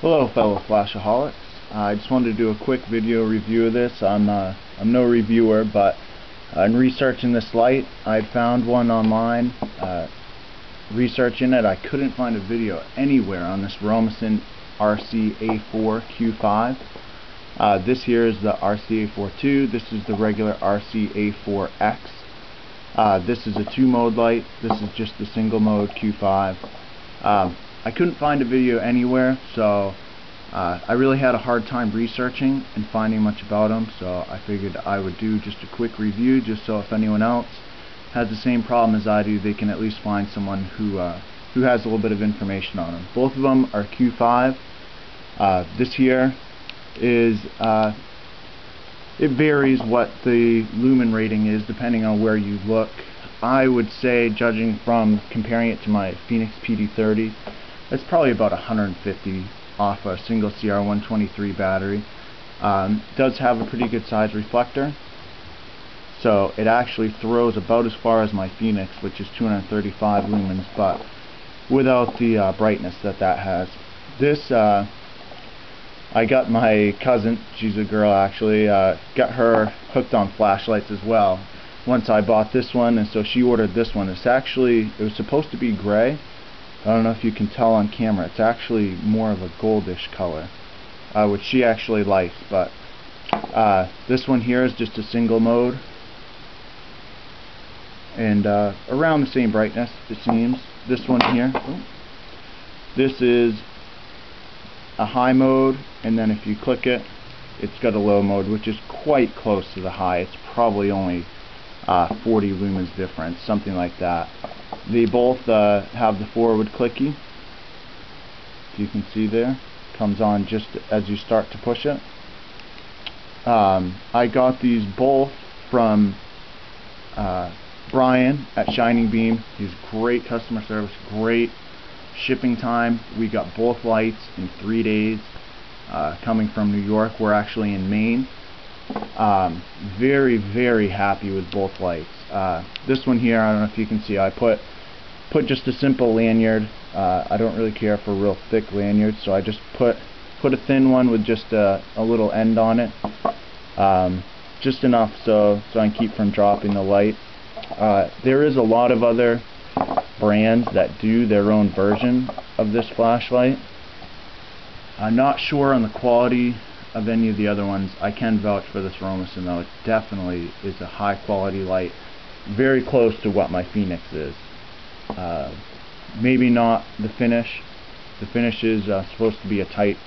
Hello fellow flashaholics. I just wanted to do a quick video review of this. I'm no reviewer, but in researching this light, I found one online. Researching it, I couldn't find a video anywhere on this Romisen RC-A4 Q5. This here is the RC-A4II. This is the regular RC-A4X. This is a 2-mode light. This is just the single mode Q5. I couldn't find a video anywhere, so I really had a hard time researching and finding much about them, so I figured I would do just a quick review, just so if anyone else has the same problem as I do, they can at least find someone who has a little bit of information on them. Both of them are Q5. This here is it varies what the lumen rating is depending on where you look. I would say, judging from comparing it to my Fenix PD30, it's probably about 150 off a single CR123 battery. Does have a pretty good size reflector, so it actually throws about as far as my Fenix, which is 235 lumens, but without the brightness that has. This I got my cousin, she's a girl actually, got her hooked on flashlights as well once I bought this one, and so she ordered this one. It was supposed to be gray. I don't know if you can tell on camera, it's actually more of a goldish color, which she actually likes, but this one here is just a single mode, and around the same brightness it seems. This one here, this is a high mode, and then if you click it, it's got a low mode, which is quite close to the high. It's probably only 40 lumens difference, something like that. They both have the forward clicky. If you can see there, comes on just as you start to push it. I got these both from Brian at Shining Beam. He's great customer service, great shipping time. We got both lights in 3 days, coming from New York. We're actually in Maine. Very, very happy with both lights. This one here, I don't know if you can see, I put just a simple lanyard. I don't really care for real thick lanyards, so I just put a thin one with just a little end on it, just enough so I can keep from dropping the light. There is a lot of other brands that do their own version of this flashlight. I'm not sure on the quality of any of the other ones. I can vouch for this Romisen though. It definitely is a high quality light, very close to what my Fenix is. Maybe not the finish. The finish is supposed to be a type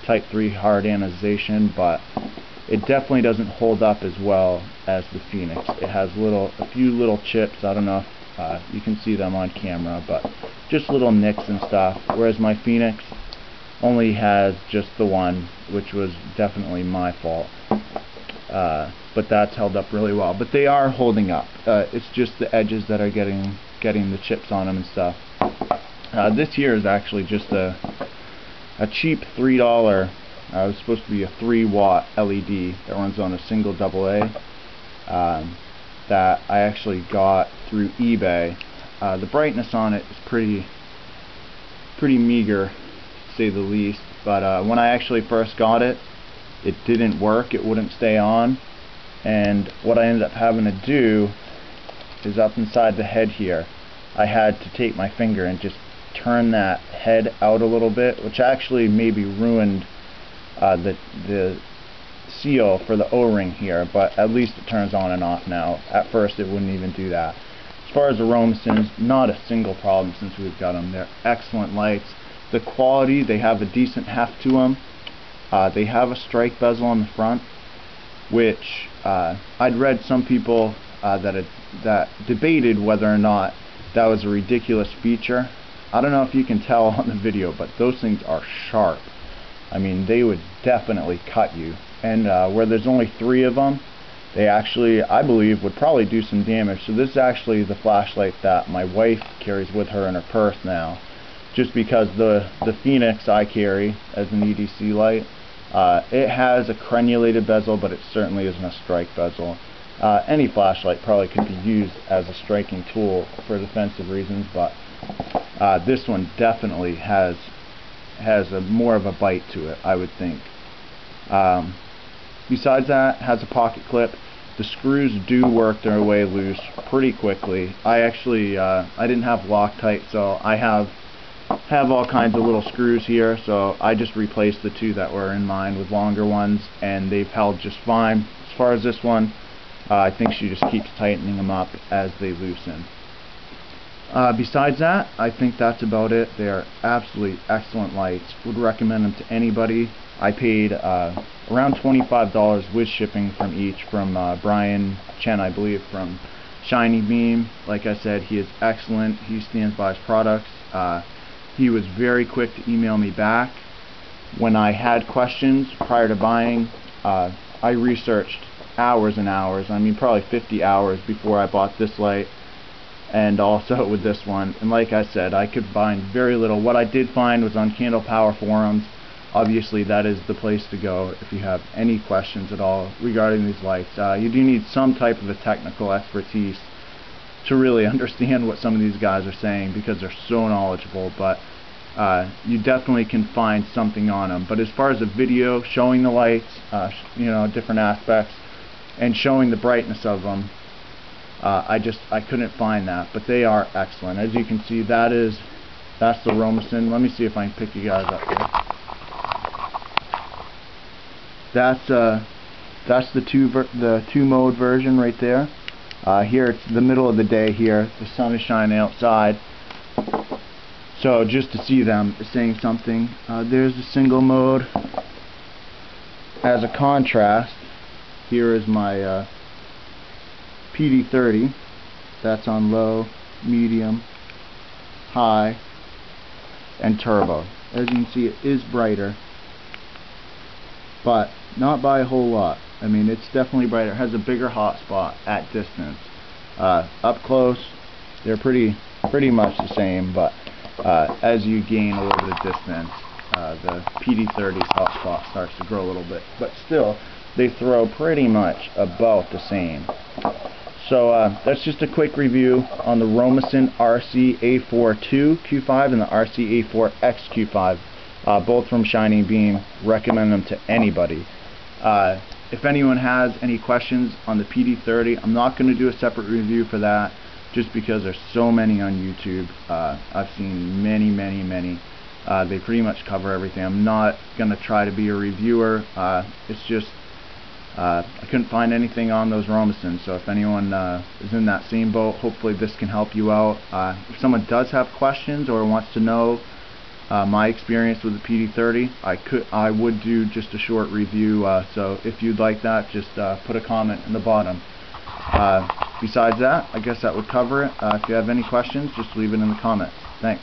3 hard anodization, but it definitely doesn't hold up as well as the Fenix. It has a few little chips. I don't know if you can see them on camera, but just little nicks and stuff, whereas my Fenix only has just the one, which was definitely my fault. But that's held up really well. But they are holding up. It's just the edges that are getting the chips on them and stuff. This here is actually just a cheap $3. It was supposed to be a 3-watt LED that runs on a single AA, that I actually got through eBay. The brightness on it is pretty meager, to say the least, but when I actually first got it, it didn't work. It wouldn't stay on, and what I ended up having to do is, up inside the head here, I had to take my finger and just turn that head out a little bit, which actually maybe ruined the seal for the O-ring here, but at least it turns on and off now. At first it wouldn't even do that. As far as the Romisens, not a single problem since we've got them. They're excellent lights. The quality, they have a decent heft to them. They have a strike bezel on the front, which I'd read some people that debated whether or not that was a ridiculous feature. I don't know if you can tell on the video, but those things are sharp. I mean, they would definitely cut you. And where there's only 3 of them, they actually, I believe, would probably do some damage. So this is actually the flashlight that my wife carries with her in her purse now, just because the Fenix I carry as an EDC light, it has a crenulated bezel, but it certainly isn't a strike bezel. Any flashlight probably could be used as a striking tool for defensive reasons, but this one definitely has has more of a bite to it, I would think. Besides that, it has a pocket clip. The screws do work their way loose pretty quickly. I actually I didn't have Loctite, so I have all kinds of little screws here, so I just replaced the two that were in mine with longer ones, and they've held just fine. As far as this one, I think she just keeps tightening them up as they loosen. Besides that, I think that's about it. They are absolutely excellent lights. Would recommend them to anybody. I paid around $25 with shipping from each, from Brian Chen, I believe, from Shining Beam. Like I said, he is excellent. He stands by his products. He was very quick to email me back. When I had questions prior to buying, I researched hours and hours, I mean probably 50 hours before I bought this light, and also with this one. And like I said, I could find very little. What I did find was on Candle Power forums. Obviously that is the place to go if you have any questions at all regarding these lights. You do need some type of a technical expertise to really understand what some of these guys are saying, because they're so knowledgeable, but you definitely can find something on them. But as far as a video showing the lights, you know, different aspects, and showing the brightness of them, I couldn't find that. But they are excellent. As you can see, that's the Romisen. Let me see if I can pick you guys up here. That's the two mode version right there. Here it's the middle of the day here. The sun is shining outside. So just to see them is saying something. There's the single mode. As a contrast, here is my PD30. That's on low, medium, high, and turbo. As you can see, it is brighter, but not by a whole lot. I mean, it's definitely brighter. It has a bigger hotspot at distance. Up close, they're pretty much the same, but as you gain a little bit of distance, the PD30's hotspot starts to grow a little bit. But still, they throw pretty much about the same. So that's just a quick review on the Romisen RC-A4II Q5 and the RC-A4X Q5, both from Shining Beam. Recommend them to anybody. If anyone has any questions on the PD30, I'm not going to do a separate review for that, just because there's so many on YouTube. I've seen many. They pretty much cover everything. I'm not going to try to be a reviewer. It's just I couldn't find anything on those Romisens, so if anyone is in that same boat, hopefully this can help you out. If someone does have questions or wants to know my experience with the PD30, I would do just a short review, so if you'd like that, just put a comment in the bottom. Besides that, I guess that would cover it. If you have any questions, just leave it in the comments. Thanks.